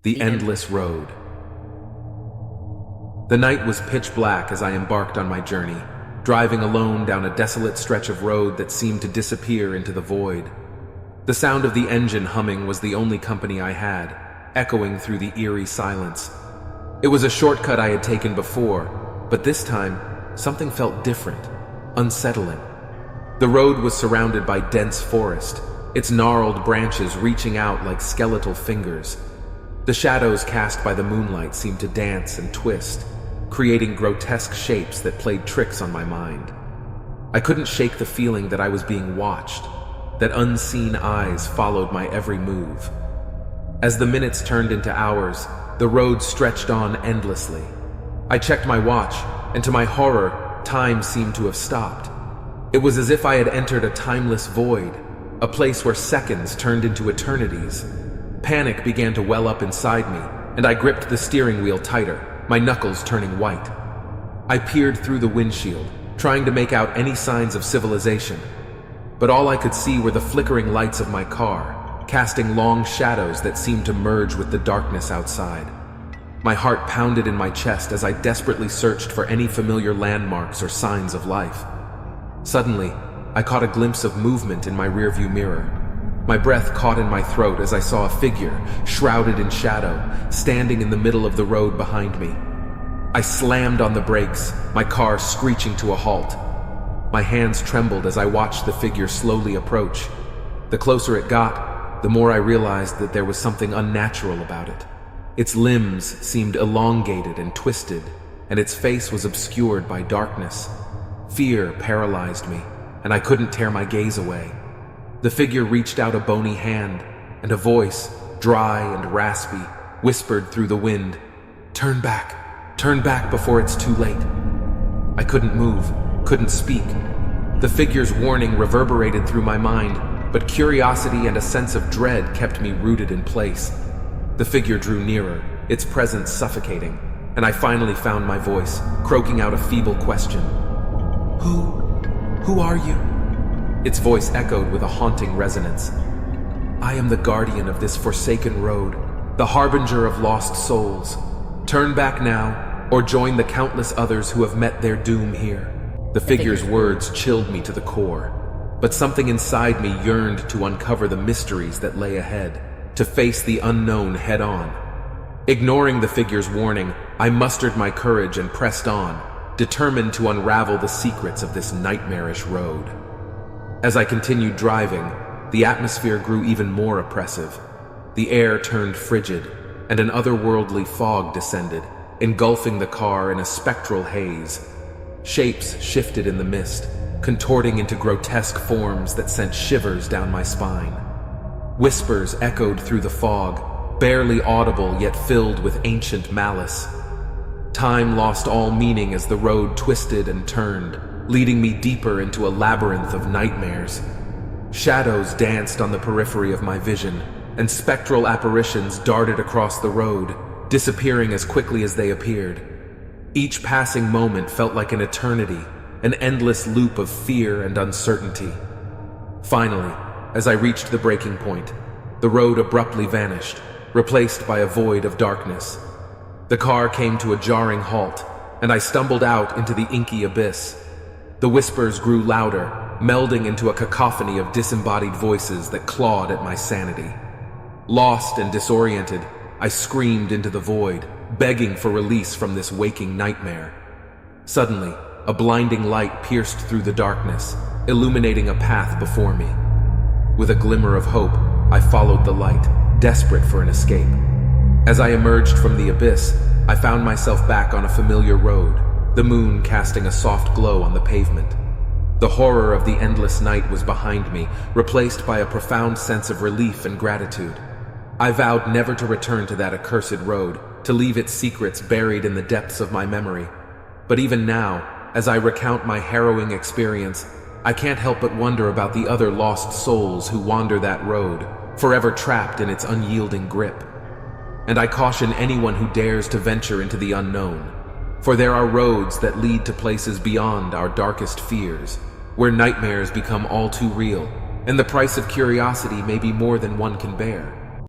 The endless road. The night was pitch black as I embarked on my journey, driving alone down a desolate stretch of road that seemed to disappear into the void. The sound of the engine humming was the only company I had, echoing through the eerie silence. It was a shortcut I had taken before, but this time, something felt different, unsettling. The road was surrounded by dense forest, its gnarled branches reaching out like skeletal fingers. The shadows cast by the moonlight seemed to dance and twist, creating grotesque shapes that played tricks on my mind. I couldn't shake the feeling that I was being watched, that unseen eyes followed my every move. As the minutes turned into hours, the road stretched on endlessly. I checked my watch, and to my horror, time seemed to have stopped. It was as if I had entered a timeless void, a place where seconds turned into eternities. Panic began to well up inside me, and I gripped the steering wheel tighter, my knuckles turning white. I peered through the windshield, trying to make out any signs of civilization. But all I could see were the flickering lights of my car, casting long shadows that seemed to merge with the darkness outside. My heart pounded in my chest as I desperately searched for any familiar landmarks or signs of life. Suddenly, I caught a glimpse of movement in my rearview mirror. My breath caught in my throat as I saw a figure, shrouded in shadow, standing in the middle of the road behind me. I slammed on the brakes, my car screeching to a halt. My hands trembled as I watched the figure slowly approach. The closer it got, the more I realized that there was something unnatural about it. Its limbs seemed elongated and twisted, and its face was obscured by darkness. Fear paralyzed me, and I couldn't tear my gaze away. The figure reached out a bony hand, and a voice, dry and raspy, whispered through the wind, turn back before it's too late." I couldn't move, couldn't speak. The figure's warning reverberated through my mind, but curiosity and a sense of dread kept me rooted in place. The figure drew nearer, its presence suffocating, and I finally found my voice, croaking out a feeble question. Who are you?" Its voice echoed with a haunting resonance. "I am the guardian of this forsaken road, the harbinger of lost souls. Turn back now, or join the countless others who have met their doom here." The figure's words chilled me to the core, but something inside me yearned to uncover the mysteries that lay ahead, to face the unknown head-on. Ignoring the figure's warning, I mustered my courage and pressed on, determined to unravel the secrets of this nightmarish road. As I continued driving, the atmosphere grew even more oppressive. The air turned frigid, and an otherworldly fog descended, engulfing the car in a spectral haze. Shapes shifted in the mist, contorting into grotesque forms that sent shivers down my spine. Whispers echoed through the fog, barely audible yet filled with ancient malice. Time lost all meaning as the road twisted and turned, leading me deeper into a labyrinth of nightmares. Shadows danced on the periphery of my vision, and spectral apparitions darted across the road, disappearing as quickly as they appeared. Each passing moment felt like an eternity, an endless loop of fear and uncertainty. Finally, as I reached the breaking point, the road abruptly vanished, replaced by a void of darkness. The car came to a jarring halt, and I stumbled out into the inky abyss. The whispers grew louder, melding into a cacophony of disembodied voices that clawed at my sanity. Lost and disoriented, I screamed into the void, begging for release from this waking nightmare. Suddenly, a blinding light pierced through the darkness, illuminating a path before me. With a glimmer of hope, I followed the light, desperate for an escape. As I emerged from the abyss, I found myself back on a familiar road, the moon casting a soft glow on the pavement. The horror of the endless night was behind me, replaced by a profound sense of relief and gratitude. I vowed never to return to that accursed road, to leave its secrets buried in the depths of my memory. But even now, as I recount my harrowing experience, I can't help but wonder about the other lost souls who wander that road, forever trapped in its unyielding grip. And I caution anyone who dares to venture into the unknown, for there are roads that lead to places beyond our darkest fears, where nightmares become all too real, and the price of curiosity may be more than one can bear.